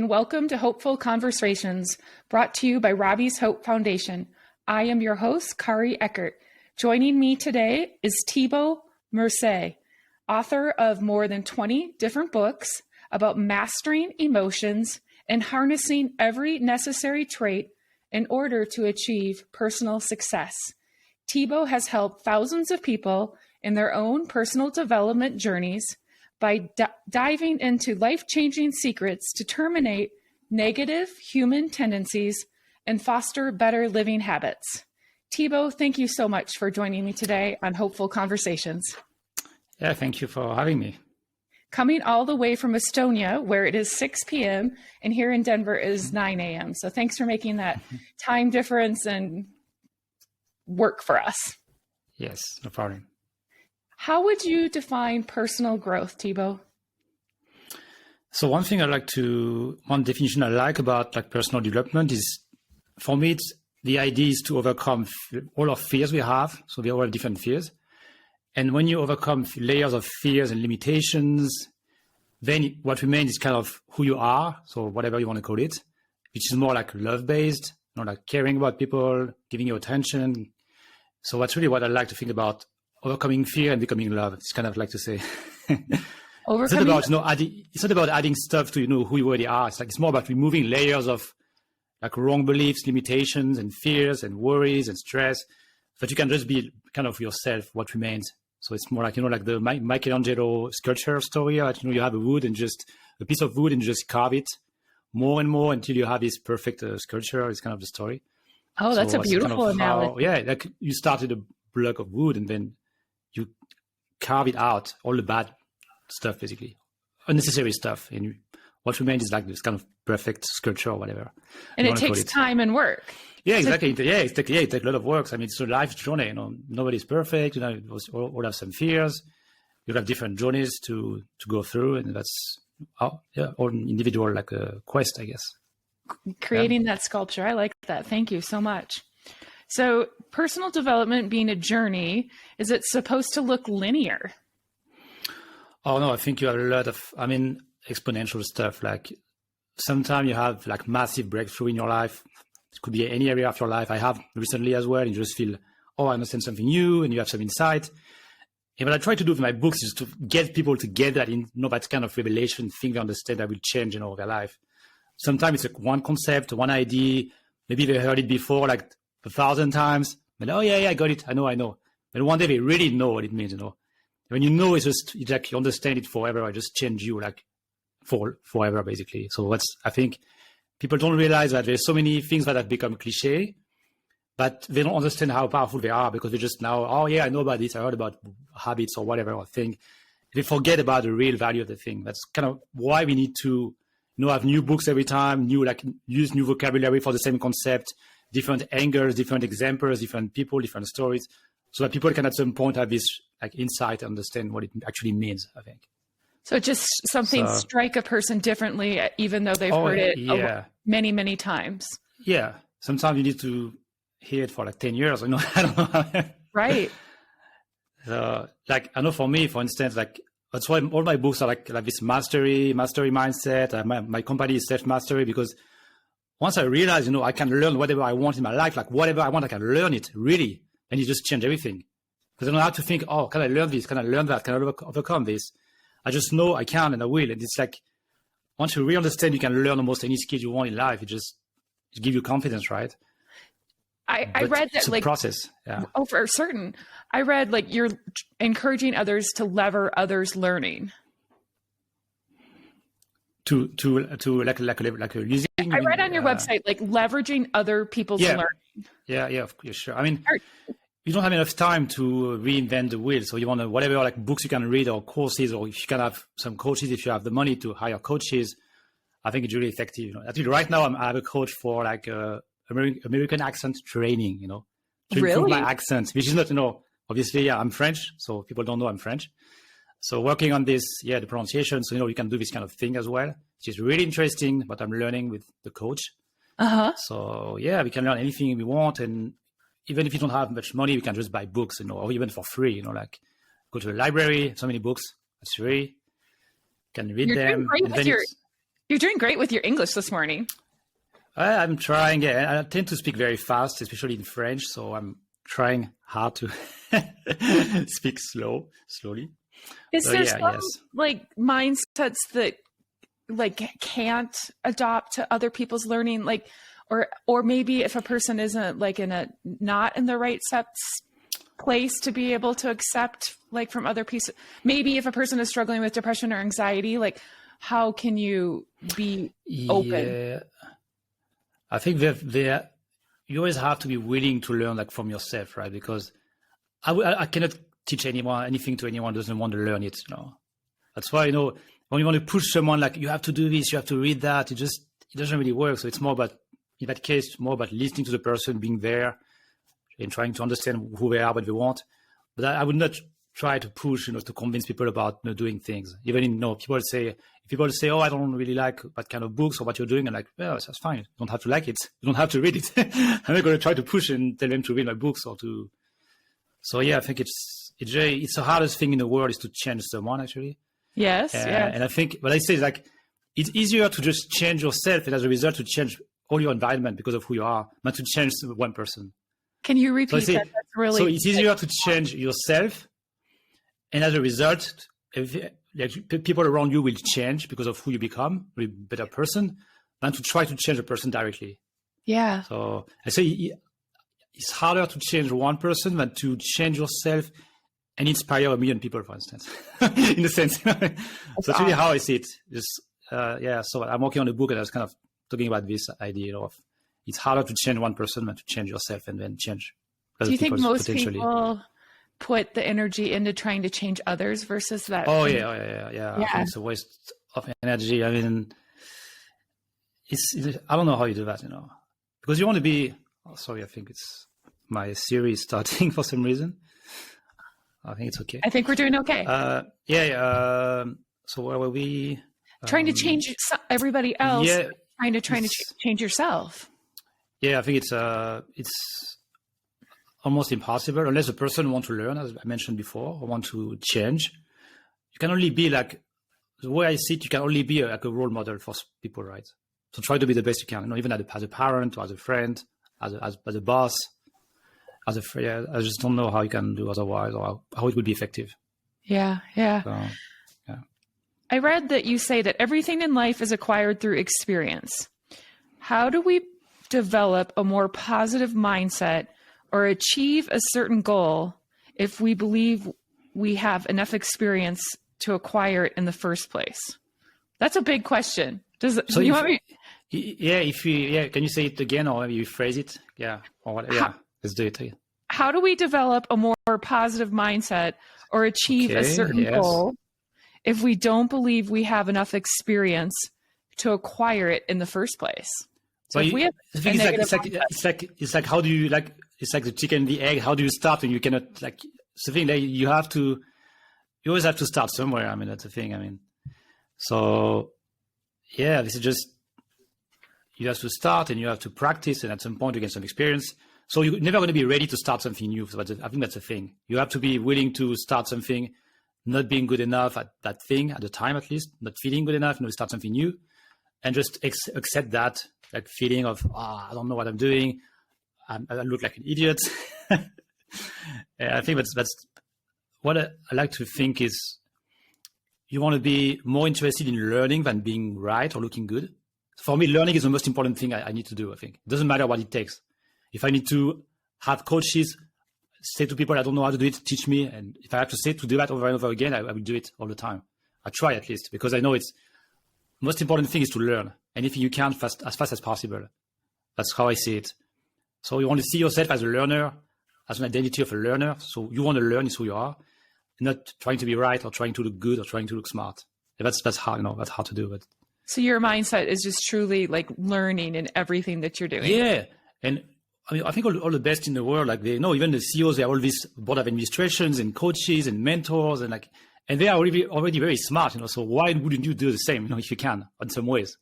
and welcome to Hopeful Conversations, brought to you by Robbie's Hope Foundation. I am your host, Kari Eckert. Joining me today is Thibaut Mercier, author of more than 20 different books about mastering emotions and harnessing every necessary trait in order to achieve personal success. Thibaut has helped thousands of people in their own personal development journeys by diving into life-changing secrets to terminate negative human tendencies and foster better living habits. Thibaut, thank you so much for joining me today on Hopeful Conversations. Yeah, thank you for having me. Coming all the way from Estonia, where it is 6 p.m., and here in Denver is 9 a.m. So thanks for making that time difference and work for us. Yes, no problem. How would you define personal growth, Thibaut? So one definition I like about personal development is, for me, the idea is to overcome all of fears we have. So we all have different fears. And when you overcome layers of fears and limitations, then what remains is kind of who you are. So whatever you want to call it, which is more like love-based, like caring about people, giving you attention. So that's really what I like to think about. Overcoming fear and becoming love. It's kind of like to say, it's not about adding stuff to who you already are. It's more about removing layers of wrong beliefs, limitations, and fears, and worries, and stress, but you can just be kind of yourself. What remains. So it's more like like the Michelangelo sculpture story. You have a piece of wood, and you just carve it more and more until you have this perfect sculpture. It's kind of the story. Oh, that's a beautiful analogy. You started a block of wood, and then you carve it out, all the bad stuff, basically, unnecessary stuff. And what remains is this kind of perfect sculpture or whatever. And it takes time and work. Yeah, exactly. It takes a lot of work. I mean, it's a life journey. Nobody's perfect. We all have some fears. You have different journeys to go through, and that's all individual a quest, I guess. Creating that sculpture. I like that. Thank you so much. So personal development being a journey, is it supposed to look linear? Oh, no, I think you have a lot of, exponential stuff. Sometimes you have massive breakthrough in your life. It could be any area of your life. I have recently as well. And you just feel, I understand something new, and you have some insight. And what I try to do with my books is to get people to get that that kind of revelation thing they understand that will change their life. Sometimes it's one concept, one idea. Maybe they heard it before 1,000 times, but I got it. I know. But one day they really know what it means. When it's just you understand it forever. I just change you forever, basically. So I think people don't realize that there's so many things that have become cliche, but they don't understand how powerful they are because they just now, I know about this. I heard about habits or whatever thing. They forget about the real value of the thing. That's kind of why we need to have new books every time, use new vocabulary for the same concept, different angles, different examples, different people, different stories, so that people can at some point have this insight and understand what it actually means, I think. So just something strike a person differently, even though they've heard it many, many times. Yeah. Sometimes you need to hear it for 10 years. I don't know. Right. So I know for me, for instance, that's why all my books are like this mastery mindset. My company is self-mastery, because once I realize, I can learn whatever I want in my life, whatever I want, I can learn it really. And you just change everything. Because I don't have to think, can I learn this? Can I learn that? Can I overcome this? I just know I can and I will. And it's once you really understand, you can learn almost any skill you want in life. It gives you confidence, right? I read that it's a process. Yeah. Oh, for certain. I read you're encouraging others to lever others' learning. To using. I read on your website leveraging other people's learning. Yeah, sure. You don't have enough time to reinvent the wheel, so you want whatever books you can read or courses, or if you can have some coaches, if you have the money to hire coaches, I think it's really effective. Actually, right now I have a coach for American accent training. To improve my accent, which is not obviously I'm French, so people don't know I'm French. So working on this, the pronunciation, so you can do this kind of thing as well, which is really interesting, but I'm learning with the coach. So we can learn anything we want, and even if you don't have much money, we can just buy books, or even for free, go to the library, so many books, it's free, can read them. Doing great with You're doing great with your English this morning. I'm trying. Yeah, I tend to speak very fast, especially in French. So I'm trying hard to speak slowly. Is So there yeah, some yes. like mindsets that like can't adopt to other people's learning, like, or maybe if a person isn't like not in the right place to be able to accept like from other pieces, maybe if a person is struggling with depression or anxiety, like how can you be open? Yeah, I think you always have to be willing to learn like from yourself, right? Because I cannot teach anyone anything to anyone who doesn't want to learn it. That's why when you want to push someone like you have to do this, you have to read that, it doesn't really work. So it's more about, in that case, more about listening to the person, being there, and trying to understand who they are, what they want. But I would not try to push, to convince people about doing things. Even in, people say, oh, I don't really like that kind of books or what you're doing. I'm like, well, that's fine. You don't have to like it. You don't have to read it. I'm not going to try to push and tell them to read my books or to. So yeah, I think it's the hardest thing in the world is to change someone actually. Yes. And I think what I say is like, it's easier to just change yourself and as a result to change all your environment because of who you are, than to change one person. Can you repeat that? That's really. So it's easier to change yourself, and as a result, people around you will change because of who you become, a better person, than to try to change a person directly. Yeah. So I say it's harder to change one person than to change yourself and inspire 1 million people, for instance, in a sense. So that's really how I see it. So I'm working on a book and I was kind of talking about this idea of it's harder to change one person than to change yourself and then change other Do you think people most potentially. people put the energy into trying to change others versus that? Oh, yeah. I think it's a waste of energy. I mean, I don't know how you do that, because you want to be, I think it's my Siri starting for some reason. I think it's okay. I think we're doing okay. So where were we? Trying to change everybody else. Yeah, trying to change yourself. Yeah, I think it's almost impossible unless a person wants to learn, as I mentioned before, or want to change. You can only be like, the way I see it, you can only be like a role model for people, right? So try to be the best you can, even as a parent or as a friend, as a boss, as a friend. I just don't know how you can do otherwise or how it would be effective. Yeah. So, yeah. I read that you say that everything in life is acquired through experience. How do we develop a more positive mindset or achieve a certain goal if we believe we have enough experience to acquire it in the first place? That's a big question. Can you say it again or maybe you phrase it? Yeah. Let's do it. How do we develop a more positive mindset or achieve a certain goal if we don't believe we have enough experience to acquire it in the first place? So if we have it's like how do you it's like the chicken and the egg. How do you start when you cannot something that you always have to start somewhere. I mean, that's the thing. I mean, so yeah, this is just, you have to start and you have to practice and at some point you get some experience. So you're never going to be ready to start something new. So I think that's the thing. You have to be willing to start something, not being good enough at that thing at the time, at least not feeling good enough, start something new and just accept that feeling of, I don't know what I'm doing. I look like an idiot. I think that's what I like to think is you want to be more interested in learning than being right or looking good. For me, learning is the most important thing I need to do, I think. It doesn't matter what it takes. If I need to have coaches say to people, I don't know how to do it, teach me. And if I have to say to do that over and over again, I will do it all the time. I try at least, because I know it's the most important thing is to learn. Anything you can as fast as possible. That's how I see it. So you want to see yourself as a learner, as an identity of a learner. So you want to learn is who you are, not trying to be right or trying to look good or trying to look smart. That's hard, that's hard to do. But so your mindset is just truly learning in everything that you're doing. Yeah. And I mean, I think all the best in the world, even the CEOs, they have all these board of administrations and coaches and mentors and they are already very smart, so why wouldn't you do the same, if you can, in some ways?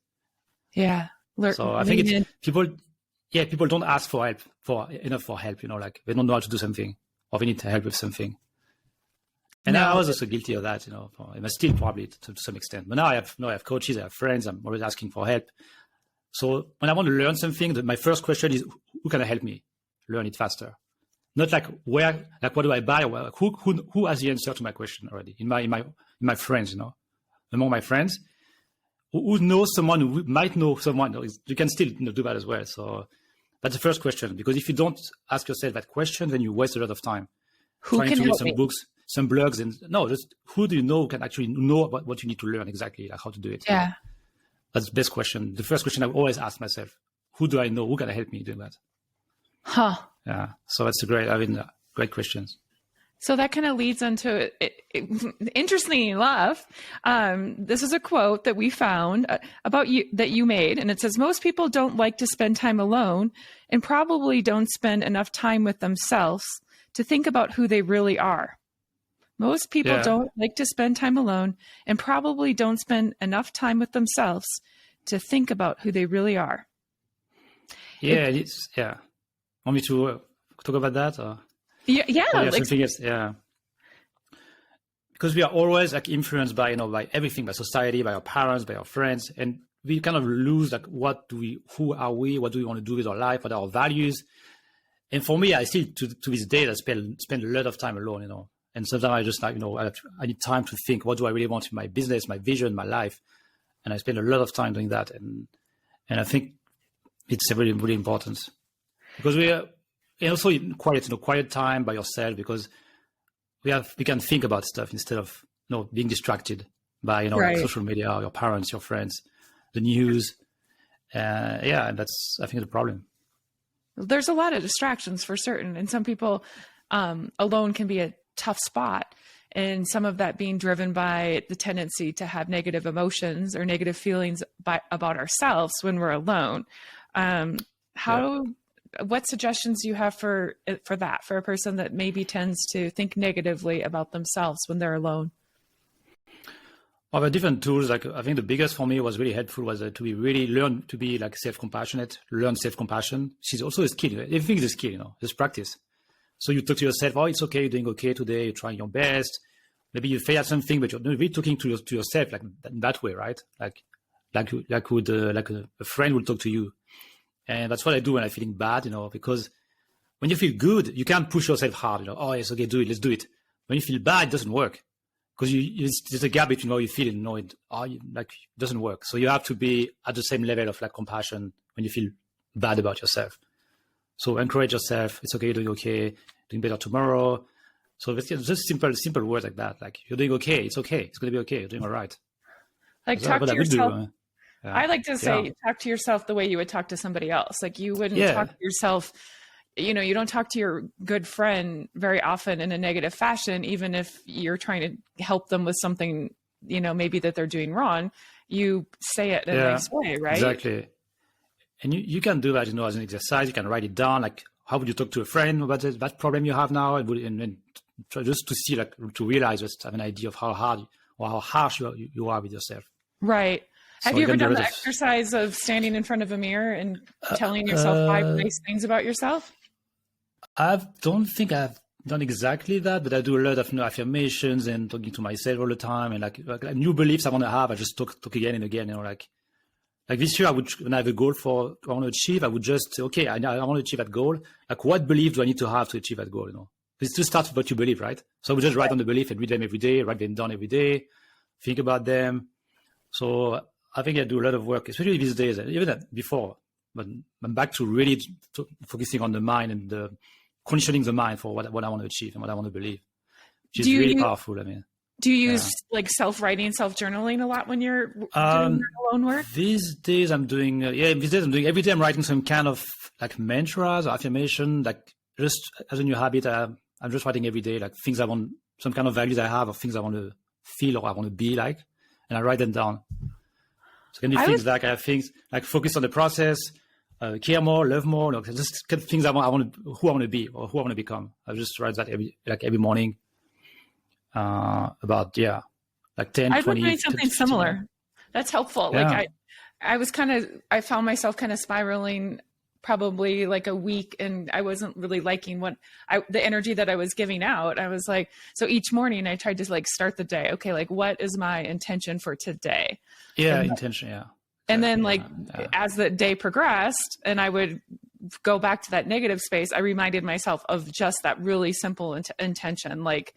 Yeah. So I think it's people don't ask for help, for help, they don't know how to do something or they need help with something. And I No. was also guilty of that, and I still probably to some extent. But now I have coaches, I have friends. I'm always asking for help. So when I want to learn something, my first question is, who can help me learn it faster? Not like what do I buy? Who has the answer to my question already in my friends, among my friends, who knows someone who might know someone. You can still do that as well. So that's the first question, because if you don't ask yourself that question, then you waste a lot of time trying to read some books, some blogs, and just who do you know can actually know what you need to learn exactly, like how to do it. Yeah. That's the best question. The first question I always ask myself: who do I know? Who can help me doing that? Huh. Yeah. So that's great questions. So that kind of leads into interesting enough. This is a quote that we found about you that you made, and it says, most people don't like to spend time alone and probably don't spend enough time with themselves to think about who they really are. Most people don't like to spend time alone and probably don't spend enough time with themselves to think about who they really are. Yeah, Want me to talk about that? Or? Yeah. Something else. Yeah. Because we are always like influenced by everything, by society, by our parents, by our friends, and we kind of lose like who are we, what do we want to do with our life, what are our values. And for me, I still to this day I spend a lot of time alone, and sometimes I just I need time to think, what do I really want in my business, my vision, my life, and I spend a lot of time doing that, and I think it's really, really important, because and also quiet time by yourself, because we can think about stuff instead of being distracted by like social media, your parents, your friends, the news. And that's, I think, the problem. There's a lot of distractions for certain, and some people alone can be a tough spot, and some of that being driven by the tendency to have negative emotions or negative feelings about ourselves when we're alone. What suggestions do you have for that, for a person that maybe tends to think negatively about themselves when they're alone? Well, there are different tools. Like, I think the biggest for me was really helpful was to learn to be like self-compassionate, learn self-compassion. She's also a skill. Everything is a skill, just practice. So you talk to yourself, oh, it's okay, you're doing okay today, you're trying your best. Maybe you fail at something, but you're really talking to yourself like that way, right? Like a friend will talk to you. And that's what I do when I'm feeling bad, because when you feel good, you can't push yourself hard, oh, yes, okay, let's do it. When you feel bad, it doesn't work, because there's a gap between how you feel and it doesn't work. So you have to be at the same level of like compassion when you feel bad about yourself. So encourage yourself. It's okay, doing okay, doing better tomorrow. So it's just simple words like that. Like, you're doing okay. It's okay. It's going to be okay. You're doing all right. Like, talk to yourself. I like to say, talk to yourself the way you would talk to somebody else. Like, you wouldn't talk to yourself, you don't talk to your good friend very often in a negative fashion, even if you're trying to help them with something, maybe that they're doing wrong. You say it in a nice way, right? Exactly. And you can do that, as an exercise. You can write it down. Like, how would you talk to a friend about that problem you have now? And try just to see, like, to realize, just have an idea of how hard or how harsh you are with yourself. Right. Have you ever done the exercise of standing in front of a mirror and telling yourself 5 nice things about yourself? I don't think I've done exactly that, but I do a lot of affirmations and talking to myself all the time, and like new beliefs I want to have. I just talk again and again. Like this year, when I have a goal I want to achieve, I would just say, okay, I want to achieve that goal. Like, what belief do I need to have to achieve that goal? It's to start with what you believe, right? So I would just write on the belief and read them every day, write them down every day, think about them. So I think I do a lot of work, especially these days, even before, but I'm back to really focusing on the mind and conditioning the mind for what I want to achieve and what I want to believe, which is really powerful. Do you use like self-writing, self-journaling a lot when you're doing your alone work? These days I'm doing, every day I'm writing some kind of like mantras or affirmation, like just as a new habit. I'm just writing every day, like things I want, some kind of values I have or things I want to feel or I want to be like, and I write them down. So can be things like I have things like focus on the process, care more, love more, just things who I want to be or who I want to become. I just write that every morning. About like 10, I've 20. been doing something similar. That's helpful. Like I found myself kind of spiraling probably like a week, and I wasn't really liking the energy that I was giving out. I was like, so each morning I tried to like start the day. Okay, like what is my intention for today? Yeah, and, intention. Yeah. And then like as the day progressed and I would go back to that negative space, I reminded myself of just that really simple intention, like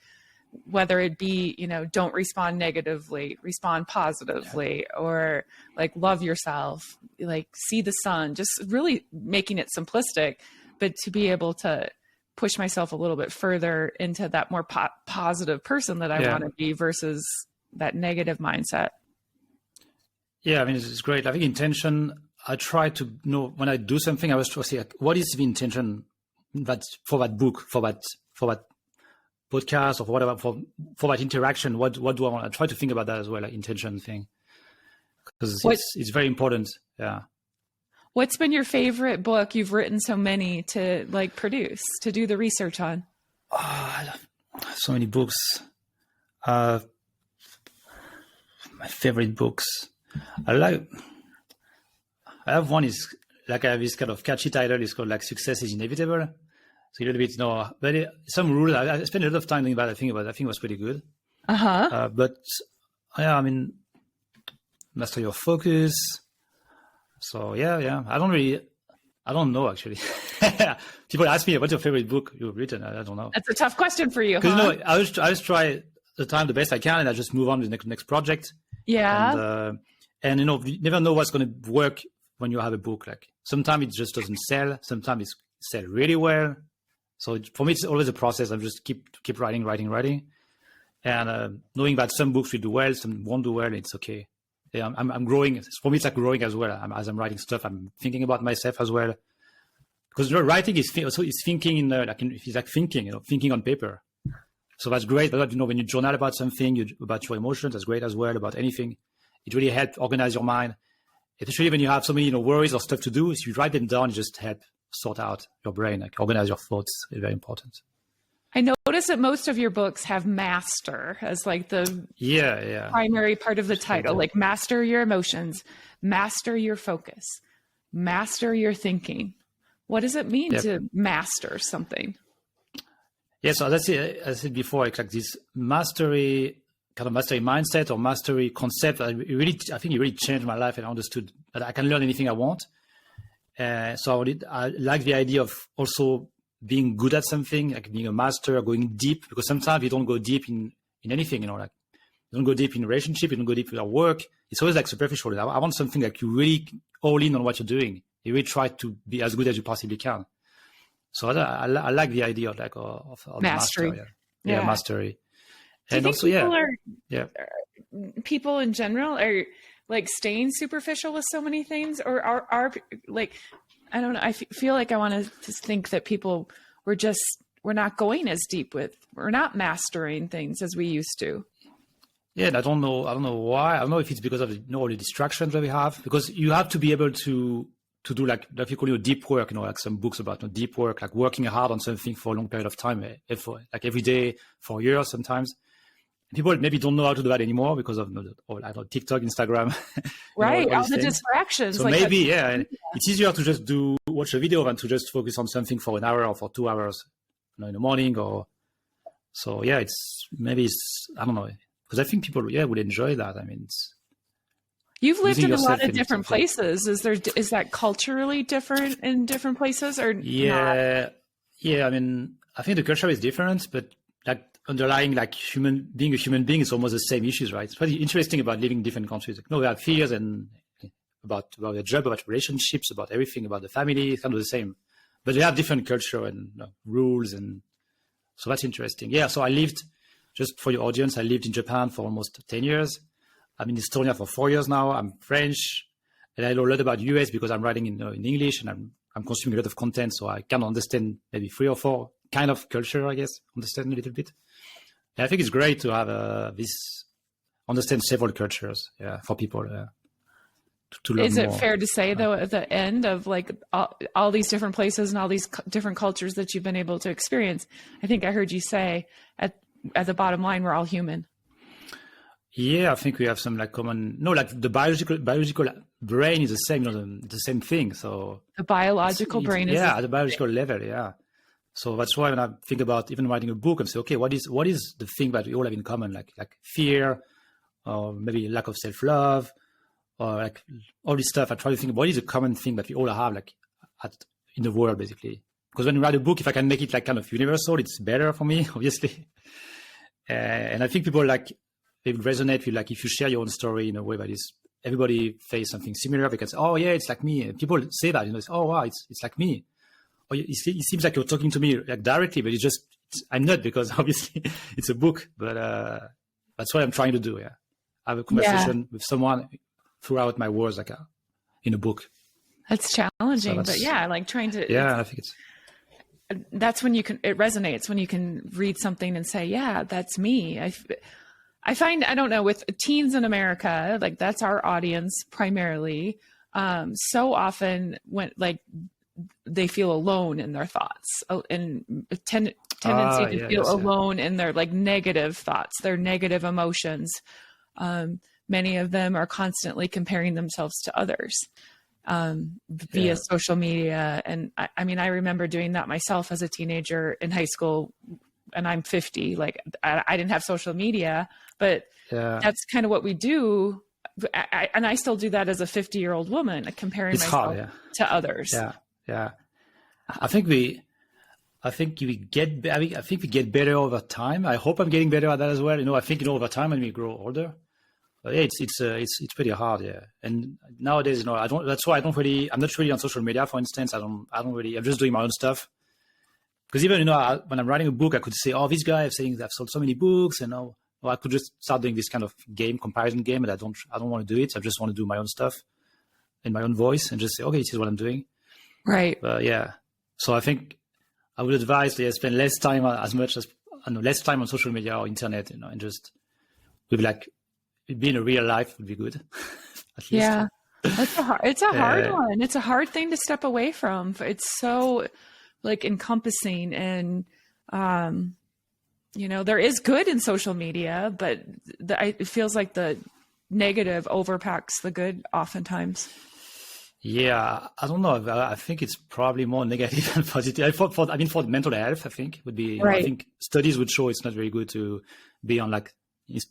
whether it be, don't respond negatively, respond positively, or like love yourself, like see the sun, just really making it simplistic, but to be able to push myself a little bit further into that more positive person that I want to be versus that negative mindset. Yeah, I mean, it's great. I think intention, I try to know when I do something, I was trying to say, what is the intention for that book, for that podcast, or whatever, for that interaction? What do I want? I try to think about that as well, like intention thing, because it's very important. Yeah. What's been your favorite book? You've written so many to like produce, to do the research on. So many books. My favorite books. I have one is like I have this kind of catchy title. It's called like Success is Inevitable. So a little bit, but some rules. I spent a lot of time doing that. I think it was pretty good. But yeah, I mean, master your focus. So yeah. I don't know actually. People ask me, what's your favorite book you've written? I don't know. That's a tough question for you. Because I just try the time the best I can, and I just move on to the next project. Yeah. And you never know what's going to work when you have a book. Like sometimes it just doesn't sell. Sometimes it sells really well. So for me, it's always a process. I just keep writing, and knowing that some books will do well, some won't do well. It's okay. Yeah, I'm growing. For me, it's like growing as well. As I'm writing stuff, I'm thinking about myself as well. Because writing is thinking in it's like thinking, thinking on paper. So that's great. But when you journal about something, about your emotions, that's great as well. About anything, it really helps organize your mind. Especially when you have so many worries or stuff to do. If you write them down, it just help sort out your brain, like organize your thoughts. It's very important. I notice that most of your books have master as like the primary part of the title, like master your emotions, master your focus, master your thinking. What does it mean to master something? Yeah, so as I said before, like this mastery mindset or mastery concept, I think it really changed my life, and I understood that I can learn anything I want. So I like the idea of also being good at something, like being a master, going deep, because sometimes you don't go deep in anything, like you don't go deep in a relationship, you don't go deep in your work. It's always like superficial. I want something like you really all in on what you're doing. You really try to be as good as you possibly can. So I like the idea of mastery. Mastery. And also, people in general are like staying superficial with so many things, or are like, I don't know. I feel like I want to think that people we're not going as deep we're not mastering things as we used to. Yeah, and I don't know why. I don't know if it's because of all the distractions that we have, because you have to be able to do like you call deep work, like some books about deep work, like working hard on something for a long period of time, like every day for years sometimes. People maybe don't know how to do that anymore because of TikTok, Instagram, right? All the distractions. So like it's easier to just watch a video than to just focus on something for an hour or for 2 hours, in the morning or so. Yeah, I don't know, because I think people would enjoy that. I mean, you've lived in a lot of different places. Is that culturally different in different places or not? Yeah. I mean, I think the culture is different, but like underlying like being a human being is almost the same issues, right? It's pretty interesting about living in different countries. We have fears and about the job, about relationships, about everything, about the family. It's kind of the same, but they have different culture and rules, and so that's interesting. Yeah. So I lived, just for your audience, I lived in Japan for almost 10 years. I'm in Estonia for 4 years now. I'm French, and I know a lot about US because I'm writing in English, and I'm consuming a lot of content, so I can understand maybe 3 or 4 kind of culture, I guess, understand a little bit. And I think it's great to have understand several cultures, for people to learn more. Is it fair to say, though, at the end of like all these different places and all these different cultures that you've been able to experience, I think I heard you say at the bottom line, we're all human. Yeah, I think we have some like common. No, like the biological brain is the same, the same thing. So The biological brain is at the biological level, yeah. So that's why when I think about even writing a book, I'm saying, okay, what is the thing that we all have in common, like fear, or maybe lack of self-love, or like all this stuff. I try to think what is a common thing that we all have, like in the world, basically. Because when you write a book, if I can make it like kind of universal, it's better for me, obviously. And I think people like they would resonate with like if you share your own story in a way that is everybody face something similar. They can say, "Oh yeah, it's like me." And people say that, it's, "Oh wow, it's like me." Or it seems like you're talking to me like directly, but I'm not, because obviously it's a book. But that's what I'm trying to do. Yeah, I have a conversation with someone throughout my words, like in a book. That's challenging, but yeah, like trying to. Yeah, I think it's. That's when it resonates, when you can read something and say, "Yeah, that's me." I find, I don't know, with teens in America, like that's our audience primarily. So often when like they feel alone in their thoughts and tendency to feel alone in their like negative thoughts, their negative emotions. Many of them are constantly comparing themselves to others via social media. And I mean, I remember doing that myself as a teenager in high school, and I'm 50. Like I didn't have social media, but that's kind of what we do. And I still do that as a 50-year-old woman, comparing myself to others. Yeah. I think we get better over time. I hope I'm getting better at that as well. I think, over time when we grow older, it's pretty hard. Yeah. And nowadays, that's why I'm not really on social media, for instance. I'm just doing my own stuff. Because even, when I'm writing a book, I could say, oh, this guy is saying I've sold so many books, and I could just start doing this kind of comparison game, and I don't want to do it. I just want to do my own stuff in my own voice and just say, okay, this is what I'm doing. Right. So I think I would advise spend less time less time on social media or internet, and just with like being a real life would be good. At least. Yeah. It's a hard one. It's a hard thing to step away from. It's so like encompassing, and there is good in social media, but it feels like the negative overpacks the good oftentimes. Yeah, I don't know. I think it's probably more negative than positive. For mental health, I think would be. Right. I think studies would show it's not very good to be on like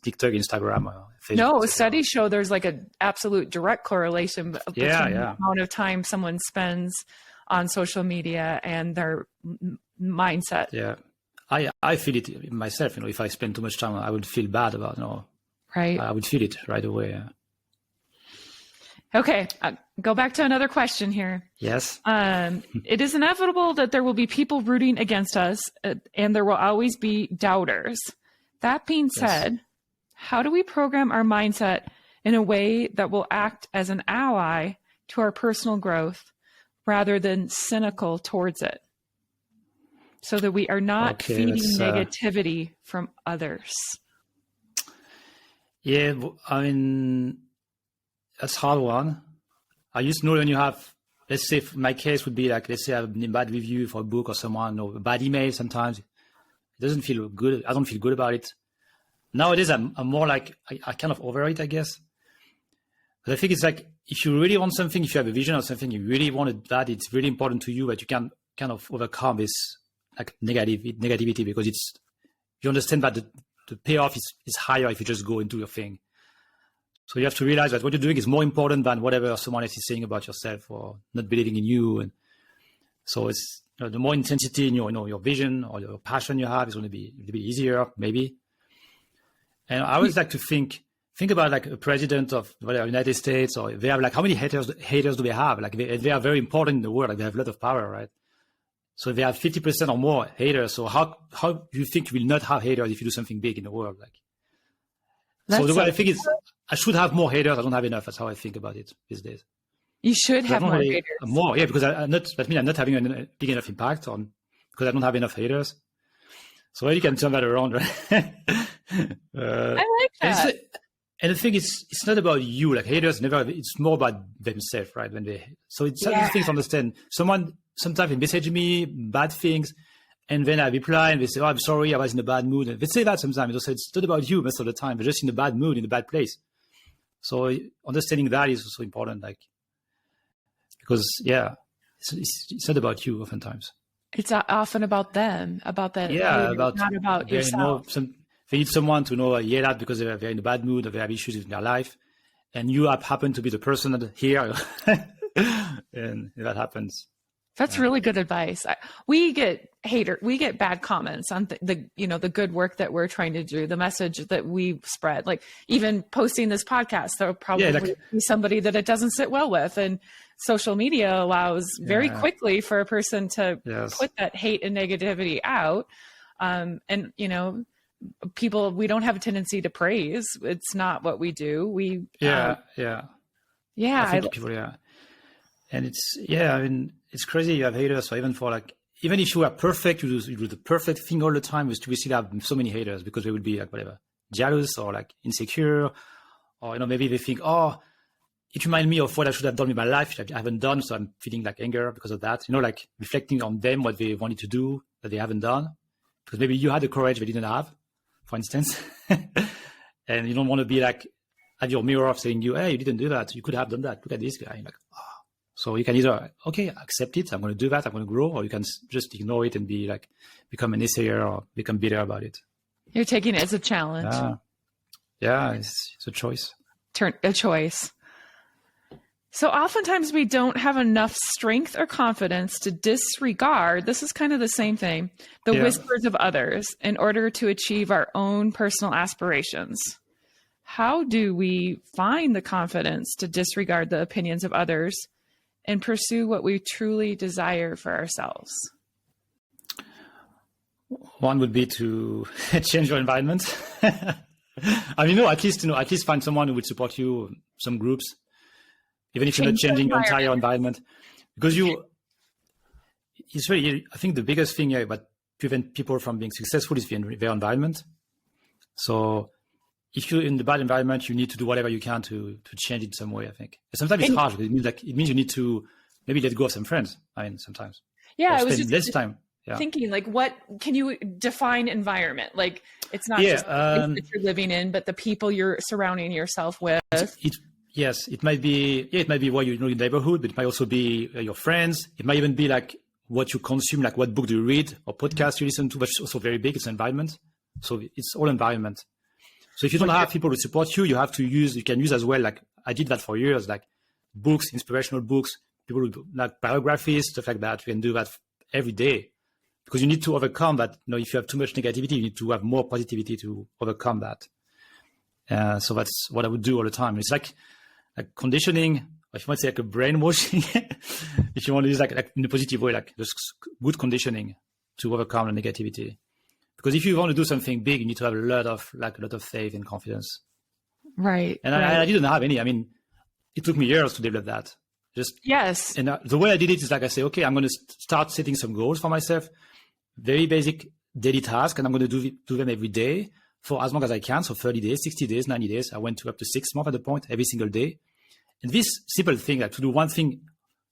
TikTok, Instagram, or Facebook. No, studies show there's like an absolute direct correlation between the amount of time someone spends on social media and their mindset. Yeah, I feel it myself. If I spend too much time, I would feel bad about. Right. I would feel it right away. Yeah. Okay, go back to another question here. Yes. It is inevitable that there will be people rooting against us, and there will always be doubters. That being said, how do we program our mindset in a way that will act as an ally to our personal growth rather than cynical towards it, so that we are not feeding negativity from others? Yeah, I mean, that's a hard one. I used to know when you have, let's say, my case would be like, let's say I have a bad review for a book or someone, or a bad email sometimes. It doesn't feel good. I don't feel good about it. Nowadays, I'm more like, I kind of over it, I guess. But I think it's like, if you really want something, if you have a vision or something, you really want that, it's really important to you, but you can kind of overcome this like negativity, because you understand that the payoff is higher if you just go into your thing. So you have to realize that what you're doing is more important than whatever someone else is saying about yourself or not believing in you. And so it's the more intensity in your vision or your passion you have is going to be a little bit easier, maybe. And I always like to think about like a president of the United States, or they have like, how many haters do they have? Like they are very important in the world. Like they have a lot of power, right? So they have 50% or more haters. So how do you think you will not have haters if you do something big in the world? Like, so the way I think is, I should have more haters. I don't have enough. That's how I think about it these days. You should have more haters. More, yeah, because that means I'm not having a big enough impact because I don't have enough haters. So you can turn that around, right? I like that. And the thing is, it's not about you. Like haters it's more about themselves, right? So it's certain things to understand. Sometimes they message me bad things, And then I reply and they say, oh, I'm sorry, I was in a bad mood. And they say that sometimes. They say it's not about you most of the time. They're just in a bad mood, in a bad place. So understanding that is also important, like, because it's not about you oftentimes. It's often about them, about that. Yeah, about not about yourself. They need someone to yell at because they're in a bad mood or they have issues in their life. And you happen to be the person that here. And that happens. That's really good advice. We get bad comments on the good work that we're trying to do, the message that we spread. Like even posting this podcast, there'll probably be somebody that it doesn't sit well with. And social media allows very quickly for a person to put that hate and negativity out. And people, we don't have a tendency to praise. It's not what we do. I think people, and it's crazy. You have haters. So even if you are perfect, you do the perfect thing all the time, we still have so many haters because they would be like whatever, jealous or like insecure, or maybe they think, oh, it reminds me of what I should have done with my life, which I haven't done, so I'm feeling like anger because of that. Like reflecting on them, what they wanted to do that they haven't done, because maybe you had the courage they didn't have, for instance, and you don't want to be like at your mirror of saying hey, you didn't do that, you could have done that. Look at this guy, like oh. So you can either, okay, accept it, I'm going to do that, I'm going to grow, or you can just ignore it and be like, become an naysayer or become bitter about it. You're taking it as a challenge. It's a choice. A choice. So oftentimes we don't have enough strength or confidence to disregard, this is kind of the same thing, the whispers of others in order to achieve our own personal aspirations. How do we find the confidence to disregard the opinions of others and pursue what we truly desire for ourselves? One would be to change your environment. At least find someone who would support you, some groups, even if you're not changing your entire environment. Because I think the biggest thing that prevent people from being successful is their environment. So if you're in the bad environment, you need to do whatever you can to change it some way, I think. And sometimes it's hard. It means you need to maybe let go of some friends. Sometimes. Yeah, I was just less time. Thinking like, what can you define environment? Like, it's not just the place that you're living in, but the people you're surrounding yourself with. It might be where you know your neighborhood, but it might also be your friends. It might even be like what you consume, like what book do you read or podcast you listen to, which is also very big. It's environment. So it's all environment. So if you don't have people to support you, you can use as well, like I did that for years, like books, inspirational books, people who do like biographies, stuff like that. You can do that every day because you need to overcome that. If you have too much negativity, you need to have more positivity to overcome that. So that's what I would do all the time. It's like conditioning, or if you want to say like a brainwashing, if you want to use like in a positive way, like just good conditioning to overcome the negativity. Because if you want to do something big, you need to have a lot of faith and confidence. Right. And I didn't have any. It took me years to develop that. And the way I did it is like I say, okay, I'm going to start setting some goals for myself, very basic daily tasks, and I'm going to do them every day for as long as I can. So 30 days, 60 days, 90 days. I went to up to 6 months at the point, every single day. And this simple thing, like to do one thing,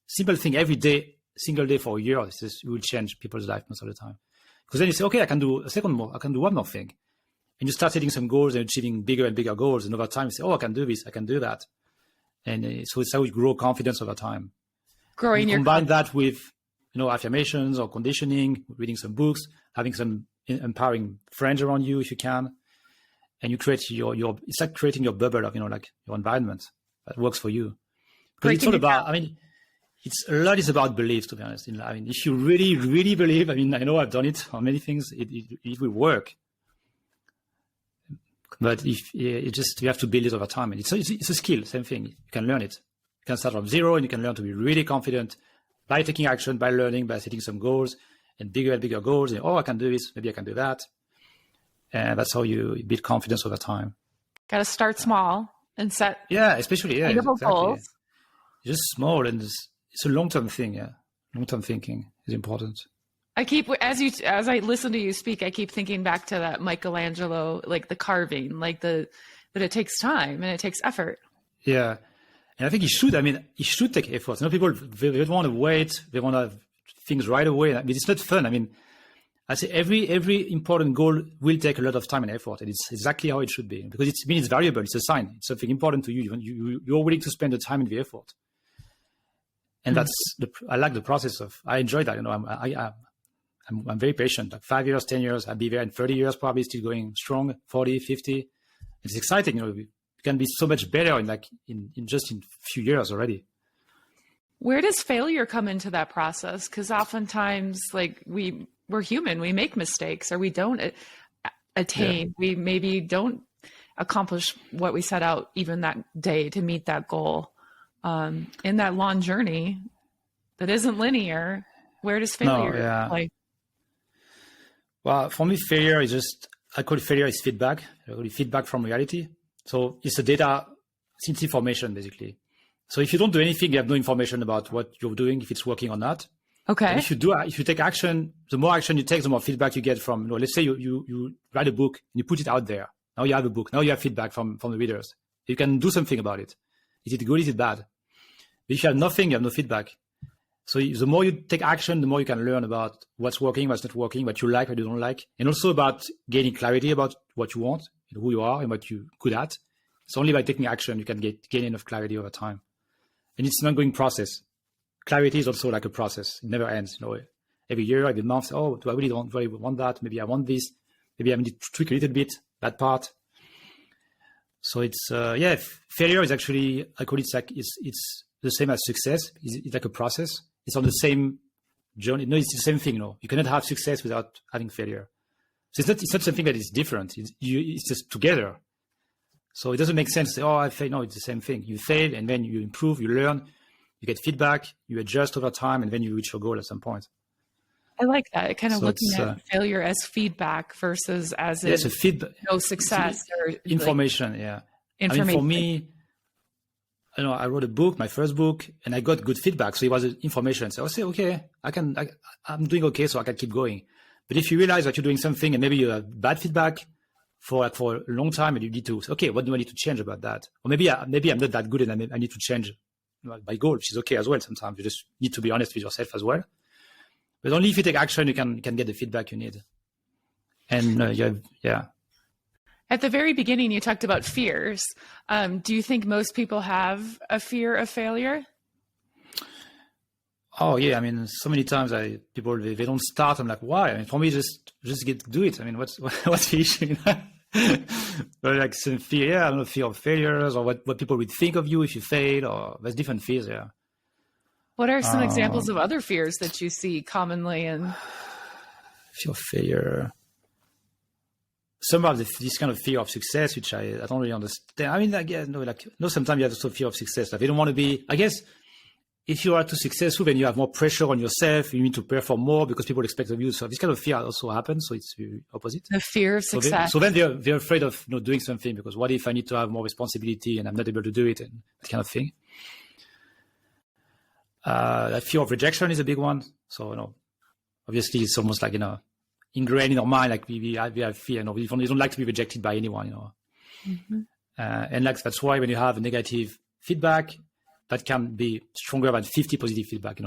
simple thing every day, single day for a year, it will change people's life most of the time. Because then you say, okay, I can do I can do one more thing. And you start setting some goals and achieving bigger and bigger goals. And over time, you say, oh, I can do this, I can do that. And so it's how you grow confidence over time. Combine that with, affirmations or conditioning, reading some books, having some empowering friends around you if you can. And you create it's like creating your bubble of, like your environment that works for you. Because it's all about, a lot is about belief, to be honest. If you really, really believe, I know I've done it on many things, it will work. But you have to build it over time. And it's a skill, same thing. You can learn it. You can start from zero and you can learn to be really confident by taking action, by learning, by setting some goals and bigger goals. And, I can do this, maybe I can do that. And that's how you build confidence over time. Got to start small and set. Yeah, especially, exactly. Goals. Just small, and it's a long-term thing. Yeah, long-term thinking is important. I keep, as I listen to you speak, I keep thinking back to that Michelangelo, like the carving, that it takes time and it takes effort. Yeah, and I think it should take effort. People they don't want to wait; they want to have things right away. It's not fun. I say every important goal will take a lot of time and effort, and it's exactly how it should be, because it's variable. It's a sign. It's something important to you. You're willing to spend the time and the effort, and I like the process of. I enjoy that. I'm very patient. Like 5 years, 10 years, I'll be there in 30 years, probably still going strong. 40, 50. It's exciting. You can be so much better in just a few years already. Where does failure come into that process? Because oftentimes, like we're human, we make mistakes, or we don't attain. We maybe don't accomplish what we set out even that day to meet that goal. In that long journey that isn't linear, where does failure play? Well, for me, failure is I call it failure is feedback. I call it feedback from reality. So it's the data, it's information basically. So if you don't do anything, you have no information about what you're doing, if it's working or not. Okay. And if you take action, the more action you take, the more feedback you get from, let's say you write a book and you put it out there. Now you have a book. Now you have feedback from the readers. You can do something about it. Is it good? Is it bad? But if you have nothing, you have no feedback. So the more you take action, the more you can learn about what's working, what's not working, what you like, what you don't like, and also about gaining clarity about what you want, who you are, and what you're good at. It's only by taking action you can gain enough clarity over time. And it's an ongoing process. Clarity is also like a process. It never ends. Every year, every month, do I really want that? Maybe I want this. Maybe I need to tweak a little bit that part. So it's failure is actually, I call it it's the same as success. It's like a process. It's on the same journey. No, it's the same thing. You cannot have success without having failure. So it's not something that is different. It's just together. So it doesn't make sense to say, I failed. No, it's the same thing. You fail and then you improve, you learn, you get feedback, you adjust over time, and then you reach your goal at some point. I like that. Kind of looking at failure as feedback versus as a feedback. No success or information. Information. I mean, for me, I wrote a book, my first book, and I got good feedback. So it was information. So I say, okay, I'm doing okay, so I can keep going. But if you realize that you're doing something and maybe you have bad feedback for a long time, and you need to say, okay, what do I need to change about that? Or maybe I'm not that good and I need to change my goal, which is okay as well. Sometimes you just need to be honest with yourself as well. But only if you take action, you can get the feedback you need. And At the very beginning, you talked about fears. Do you think most people have a fear of failure? Oh yeah, I mean, so many times people they don't start. I'm like, why? I mean, for me, just do it. I mean, what's the issue? But like some fear, I don't know, fear of failures or what people would think of you if you fail, or there's different fears. Yeah. What are some examples of other fears that you see commonly in? Fear of failure. Some of this kind of fear of success, which I don't really understand. I mean, sometimes you have also fear of success. Like they don't want to be, I guess, if you are too successful, then you have more pressure on yourself. You need to perform more because people expect of you. So this kind of fear also happens. So it's the opposite. The fear of success. So then they're afraid of doing something, because what if I need to have more responsibility and I'm not able to do it, and that kind of thing. That fear of rejection is a big one. So obviously it's almost like ingrained in our mind. Like we have fear. We don't like to be rejected by anyone. Mm-hmm. And that's why when you have negative feedback, that can be stronger than 50 positive feedback.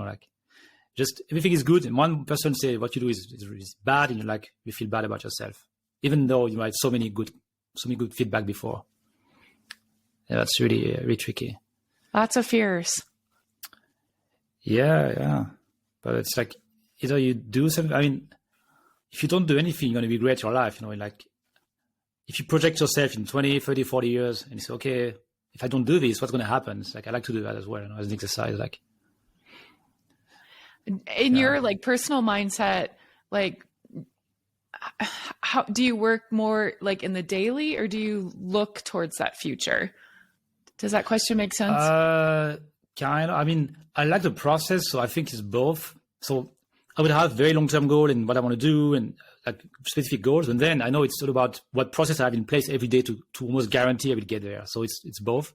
Just everything is good, and one person say what you do is bad, and you feel bad about yourself, even though you had so many good feedback before. Yeah, that's really really tricky. Lots of fears. Yeah, but it's like either you do something. I mean, if you don't do anything, you're going to regret your life. If you project yourself in 20, 30, 40 years, and you say, okay, if I don't do this, what's going to happen? It's like I like to do that as well, as an exercise. In your personal mindset, how do you work more in the daily, or do you look towards that future? Does that question make sense? Kind of. I mean, I like the process, so I think it's both. So I would have very long-term goal and what I want to do, and specific goals, and then I know it's all about what process I have in place every day to almost guarantee I will get there. So it's both.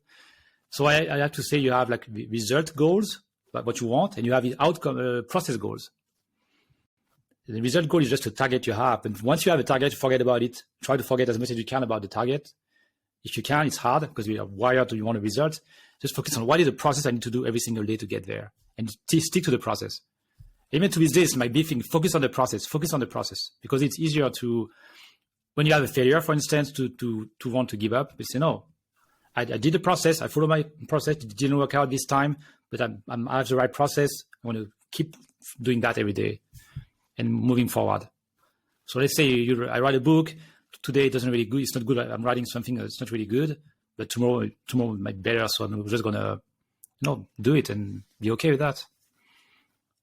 So I have to say you have result goals, like what you want, and you have the outcome process goals. The result goal is just a target you have, and once you have a target, forget about it. Try to forget as much as you can about the target. If you can, it's hard because we are wired to want a result. Just focus on what is the process I need to do every single day to get there, and stick to the process. Even to this, my big thing, focus on the process, because it's easier to, when you have a failure, for instance, to want to give up. You say, no, I did the process. I followed my process. It didn't work out this time, but I have the right process. I want to keep doing that every day and moving forward. So let's say I write a book. Today it doesn't really good. It's not good. I'm writing something that's not really good, but tomorrow might be better. So I'm just gonna, do it and be okay with that.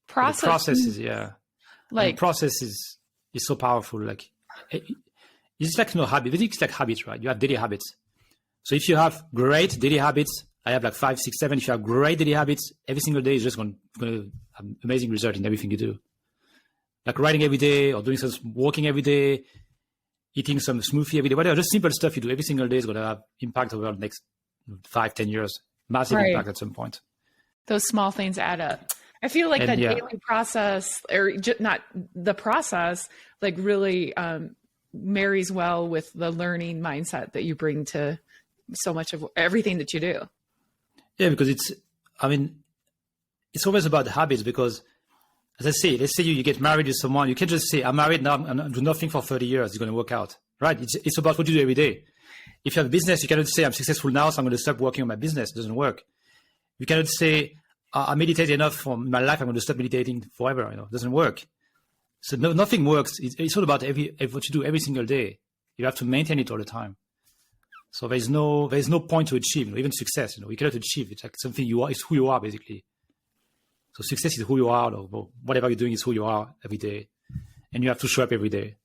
The process is process is so powerful. Like it's like habit. I think it's like habits, right? You have daily habits. So if you have great daily habits, I have like 5, 6, 7. If you have great daily habits, every single day is just going to have amazing result in everything you do. Like writing every day or doing some walking every day, eating some smoothie every day, whatever, just simple stuff you do every single day is going to have impact over the next 5, 10 years. Massive impact at some point. Those small things add up. I feel like that daily process, or not the process, like really marries well with the learning mindset that you bring to so much of everything that you do. Yeah, because it's always about habits, because as I say, let's say you get married to someone, you can't just say, I'm married now, I'm do nothing for 30 years, it's going to work out, right? It's about what you do every day. If you have a business, you cannot say, I'm successful now, so I'm going to stop working on my business. It doesn't work. You cannot say, I meditate enough for my life, I'm going to stop meditating forever. It doesn't work. So nothing works. It's all about what you do every single day. You have to maintain it all the time. So there's no point to achieve, even success. You cannot achieve. It's like something you are. It's who you are, basically. So success is who you are, or whatever you're doing is who you are every day, and you have to show up every day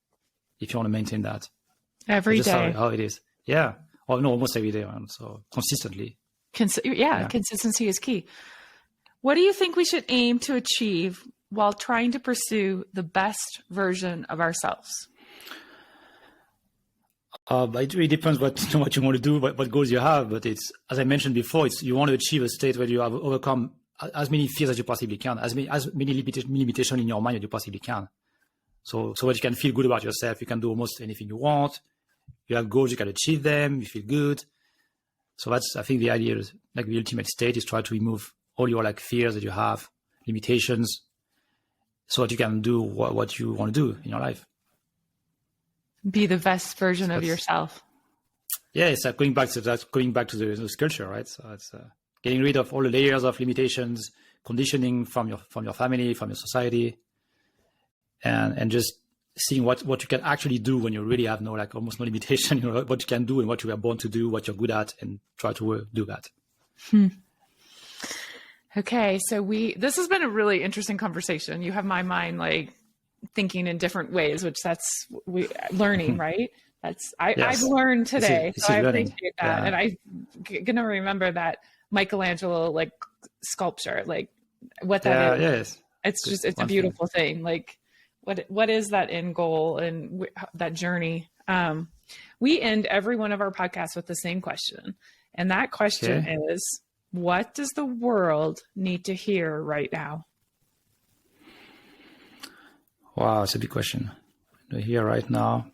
if you want to maintain that. Every day. How it is. Yeah. Or no, almost every day. So consistently. Consistency is key. What do you think we should aim to achieve while trying to pursue the best version of ourselves? It really depends what you want to do, what goals you have. But it's, as I mentioned before, you want to achieve a state where you have overcome as many fears as you possibly can, as many limitations in your mind as you possibly can. So that you can feel good about yourself. You can do almost anything you want. You have goals, you can achieve them. You feel good. So that's, I think, the idea is, like, the ultimate state is try to remove all your fears that you have, limitations, so that you can do what you want to do in your life. Be the best version of yourself. Yeah, it's like going back to the culture, right? So it's getting rid of all the layers of limitations, conditioning from your family, from your society, and just seeing what you can actually do when you really have almost no limitation. What you can do and what you are born to do, what you're good at, and try to do that. Okay, so this has been a really interesting conversation. You have my mind thinking in different ways, which that's learning, right? I've learned today, so I appreciate that. Yeah. And I'm gonna remember that Michelangelo sculpture, what that is. Yes. It's a beautiful thing. What is that end goal and that journey? We end every one of our podcasts with the same question, and that question is, what does the world need to hear right now? Wow, that's a big question. To hear right now.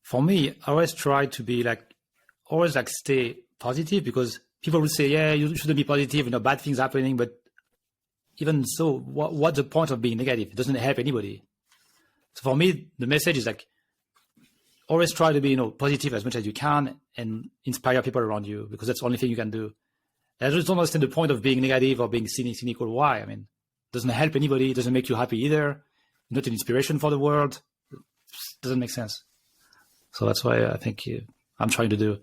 For me, I always try to be stay positive, because people will say, yeah, you shouldn't be positive, bad things happening. But even so, what's the point of being negative? It doesn't help anybody. So for me, the message is always try to be, positive as much as you can and inspire people around you, because that's the only thing you can do. I just don't understand the point of being negative or being cynical. Why? It doesn't help anybody. It doesn't make you happy either. Not an inspiration for the world. It doesn't make sense. So that's why I think I'm trying to do.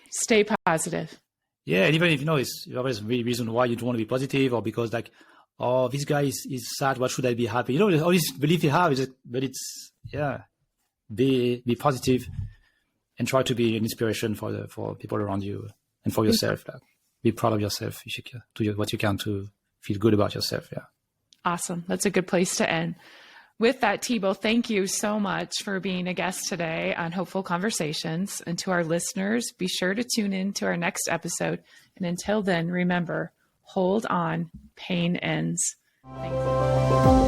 Stay positive. Yeah, and even if it's always a reason why you don't want to be positive, or because this guy is sad, what should I be happy? All this belief you have be positive and try to be an inspiration for people around you and for yourself. Be proud of yourself if you can, do what you can to feel good about yourself. Yeah. Awesome. That's a good place to end. With that, Thibaut, thank you so much for being a guest today on Hopeful Conversations. And to our listeners, be sure to tune in to our next episode. And until then, remember, hold on, pain ends. Thank you.